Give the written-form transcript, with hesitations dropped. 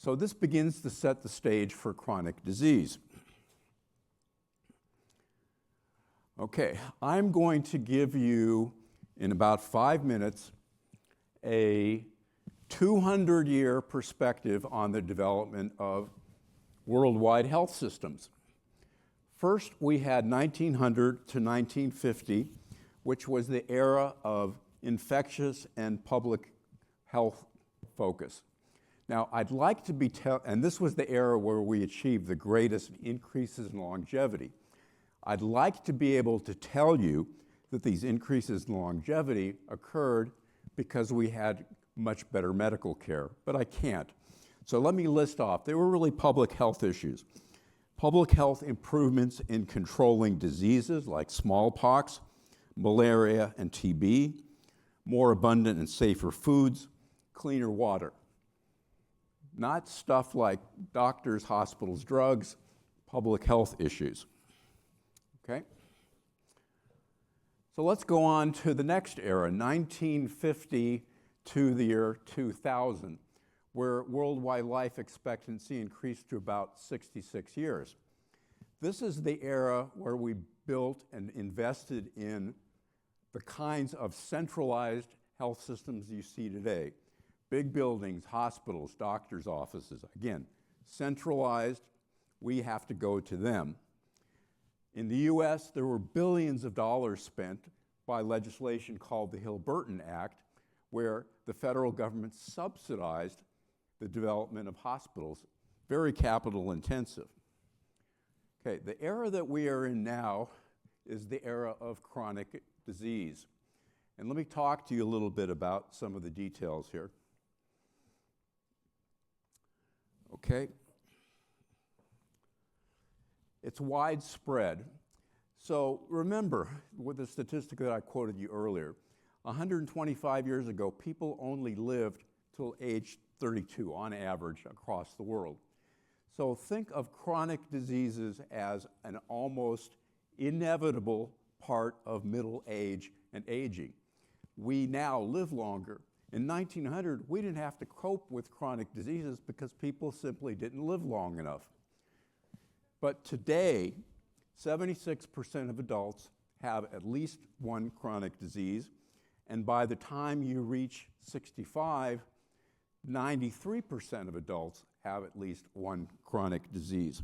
So this begins to set the stage for chronic disease. Okay, I'm going to give you, in about 5 minutes, a 200-year perspective on the development of worldwide health systems. First, we had 1900 to 1950, which was the era of infectious and public health focus. Now, I'd like to and this was the era where we achieved the greatest increases in longevity. I'd like to be able to tell you that these increases in longevity occurred because we had much better medical care, but I can't. So let me list off. They were really public health issues. Public health improvements in controlling diseases like smallpox, malaria, and TB, more abundant and safer foods, cleaner water. Not stuff like doctors, hospitals, drugs, public health issues. Okay? So let's go on to the next era, 1950 to the year 2000, where worldwide life expectancy increased to about 66 years. This is the era where we built and invested in the kinds of centralized health systems you see today. Big buildings, hospitals, doctors' offices. Again, centralized, we have to go to them. In the US, there were billions of dollars spent by legislation called the Hill-Burton Act, where the federal government subsidized the development of hospitals, very capital intensive. Okay, the era that we are in now is the era of chronic disease. And let me talk to you a little bit about some of the details here. Okay? It's widespread. So remember, with the statistic that I quoted you earlier, 125 years ago, people only lived till age 32 on average across the world. So think of chronic diseases as an almost inevitable part of middle age and aging. We now live longer. In 1900, we didn't have to cope with chronic diseases because people simply didn't live long enough. But today, 76% of adults have at least one chronic disease, and by the time you reach 65, 93% of adults have at least one chronic disease.